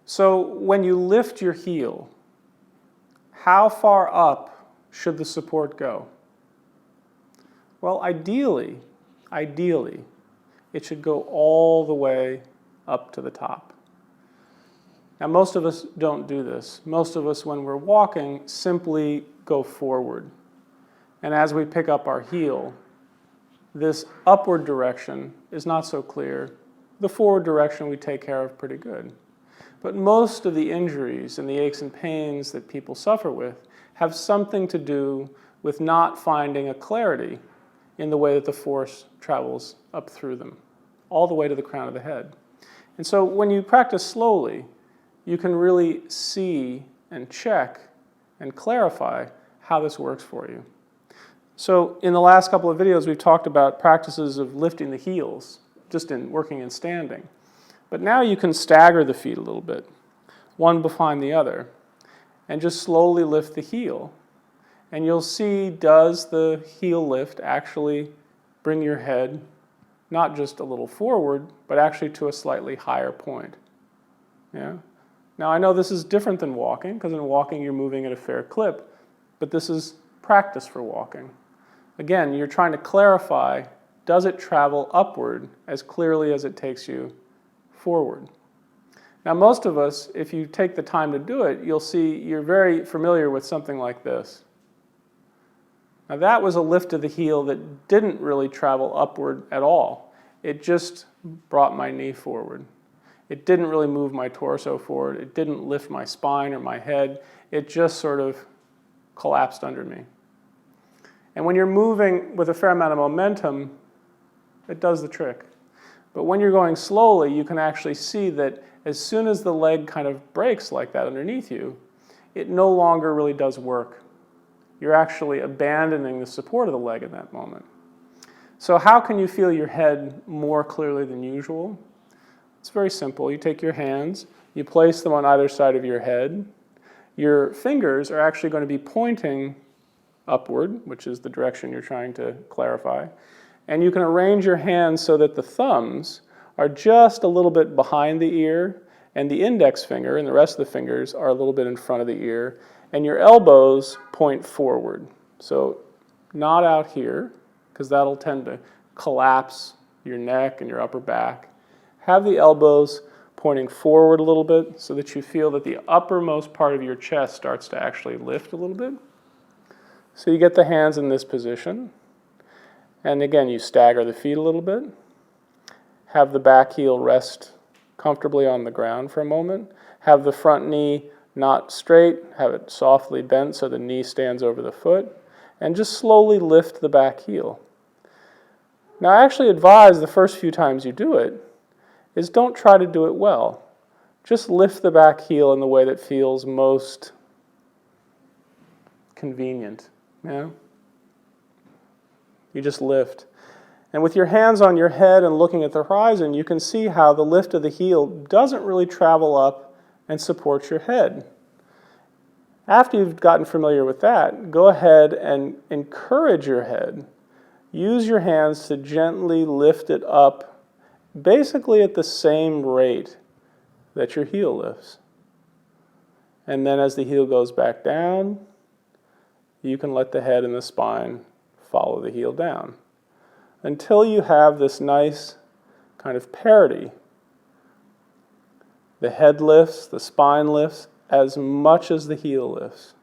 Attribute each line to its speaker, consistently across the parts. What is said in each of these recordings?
Speaker 1: So when you lift your heel, how far up should the support go? Well, ideally, it should go all the way up to the top. Now, most of us don't do this. Most of us, when we're walking, simply go forward. And as we pick up our heel, this upward direction is not so clear. The forward direction we take care of pretty good. But most of the injuries and the aches and pains that people suffer with have something to do with not finding a clarity in the way that the force travels up through them, all the way to the crown of the head. And so when you practice slowly, you can really see and check and clarify how this works for you. So in the last couple of videos, we've talked about practices of lifting the heels, just in working and standing. But now you can stagger the feet a little bit, one behind the other, and just slowly lift the heel. And you'll see, does the heel lift actually bring your head not just a little forward, but actually to a slightly higher point? Yeah? Now, I know this is different than walking, because in walking you're moving at a fair clip, but this is practice for walking. Again, you're trying to clarify, does it travel upward as clearly as it takes you forward? Now, most of us, if you take the time to do it, you'll see you're very familiar with something like this. Now, that was a lift of the heel that didn't really travel upward at all. It just brought my knee forward. It didn't really move my torso forward. It didn't lift my spine or my head. It just sort of collapsed under me. And when you're moving with a fair amount of momentum, it does the trick. But when you're going slowly, you can actually see that as soon as the leg kind of breaks like that underneath you, it no longer really does work. You're actually abandoning the support of the leg at that moment. So how can you feel your head more clearly than usual? It's very simple. You take your hands, you place them on either side of your head. Your fingers are actually going to be pointing upward, which is the direction you're trying to clarify. And you can arrange your hands so that the thumbs are just a little bit behind the ear, and the index finger and the rest of the fingers are a little bit in front of the ear, and your elbows point forward. So not out here, because that'll tend to collapse your neck and your upper back. Have the elbows pointing forward a little bit so that you feel that the uppermost part of your chest starts to actually lift a little bit. So you get the hands in this position. And again, you stagger the feet a little bit. Have the back heel rest comfortably on the ground for a moment. Have the front knee not straight. Have it softly bent so the knee stands over the foot. And just slowly lift the back heel. Now, I actually advise the first few times you do it is don't try to do it well. Just lift the back heel in the way that feels most convenient. Yeah? You just lift. And with your hands on your head and looking at the horizon, you can see how the lift of the heel doesn't really travel up and support your head. After you've gotten familiar with that, go ahead and encourage your head. Use your hands to gently lift it up, basically at the same rate that your heel lifts. And then as the heel goes back down, you can let the head and the spine follow the heel down until you have this nice kind of parity. The head lifts, the spine lifts as much as the heel lifts.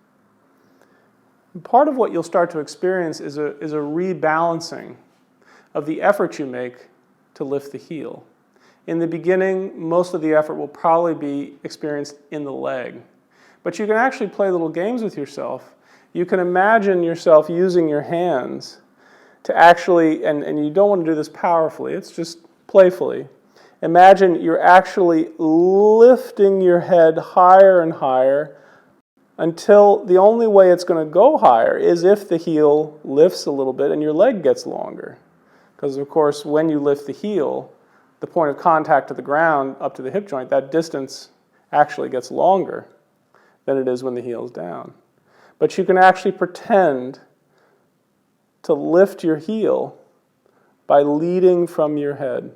Speaker 1: And part of what you'll start to experience is a rebalancing of the effort you make to lift the heel. In the beginning, most of the effort will probably be experienced in the leg. But you can actually play little games with yourself. You can imagine yourself using your hands to actually, and you don't want to do this powerfully, it's just playfully. Imagine you're actually lifting your head higher and higher until the only way it's going to go higher is if the heel lifts a little bit and your leg gets longer. Because, of course, when you lift the heel, the point of contact to the ground up to the hip joint, that distance actually gets longer than it is when the heel's down. But you can actually pretend to lift your heel by leading from your head.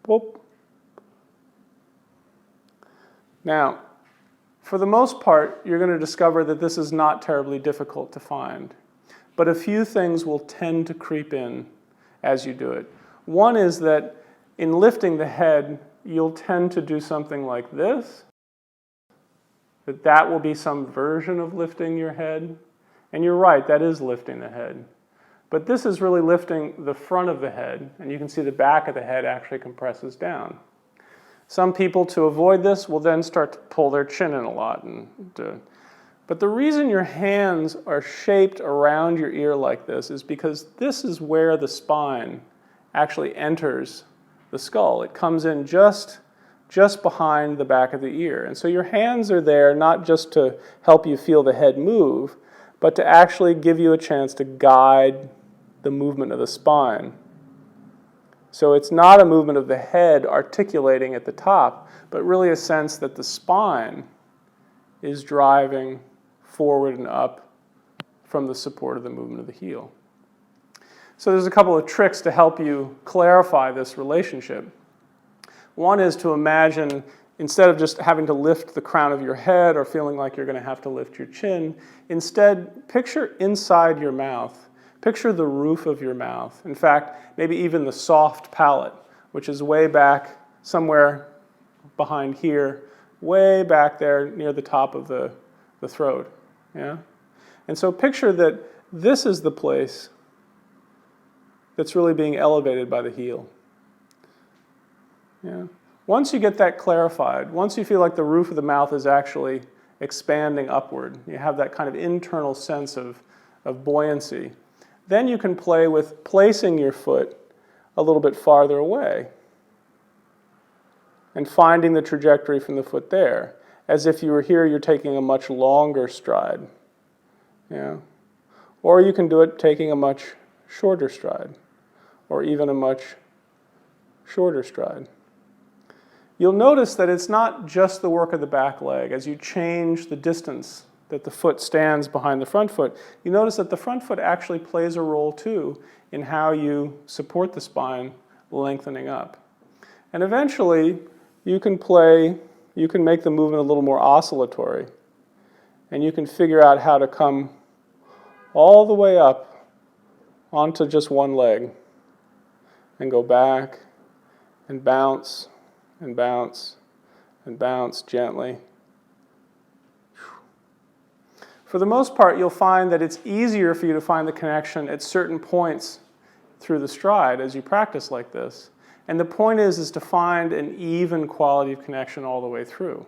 Speaker 1: Whoop. Now, for the most part, you're going to discover that this is not terribly difficult to find. But a few things will tend to creep in as you do it. One is that in lifting the head, you'll tend to do something like this. That will be some version of lifting your head. And you're right, that is lifting the head. But this is really lifting the front of the head, and you can see the back of the head actually compresses down. Some people, to avoid this, will then start to pull their chin in a lot. But the reason your hands are shaped around your ear like this is because this is where the spine actually enters the skull. It comes in just behind the back of the ear. And so your hands are there not just to help you feel the head move, but to actually give you a chance to guide the movement of the spine. So it's not a movement of the head articulating at the top, but really a sense that the spine is driving forward and up from the support of the movement of the heel. So there's a couple of tricks to help you clarify this relationship. One is to imagine, instead of just having to lift the crown of your head or feeling like you're going to have to lift your chin, instead picture inside your mouth. Picture the roof of your mouth. In fact, maybe even the soft palate, which is way back somewhere behind here, way back there near the top of the throat. Yeah? And so picture that this is the place that's really being elevated by the heel. Yeah? Once you get that clarified, once you feel like the roof of the mouth is actually expanding upward, you have that kind of internal sense of buoyancy, then you can play with placing your foot a little bit farther away and finding the trajectory from the foot there. As if you were here, you're taking a much longer stride. Yeah? Or you can do it taking a much shorter stride, or even a much shorter stride. You'll notice that it's not just the work of the back leg. As you change the distance that the foot stands behind the front foot, you notice that the front foot actually plays a role too in how you support the spine lengthening up. And eventually, you can make the movement a little more oscillatory, and you can figure out how to come all the way up onto just one leg and go back and bounce and bounce and bounce gently. For the most part, you'll find that it's easier for you to find the connection at certain points through the stride as you practice like this. And the point is to find an even quality of connection all the way through.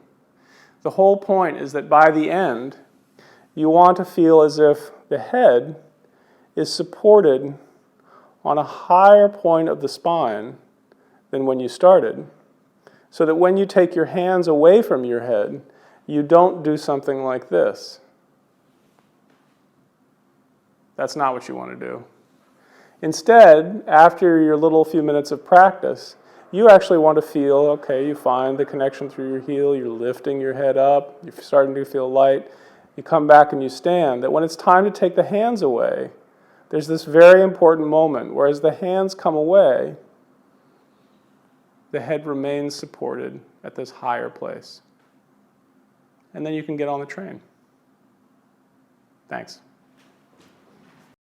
Speaker 1: The whole point is that by the end, you want to feel as if the head is supported on a higher point of the spine than when you started, so that when you take your hands away from your head, you don't do something like this. That's not what you want to do. Instead, after your little few minutes of practice, you actually want to feel, okay, you find the connection through your heel, you're lifting your head up, you're starting to feel light, you come back and you stand, that when it's time to take the hands away, there's this very important moment where as the hands come away, the head remains supported at this higher place. And then you can get on the train. Thanks.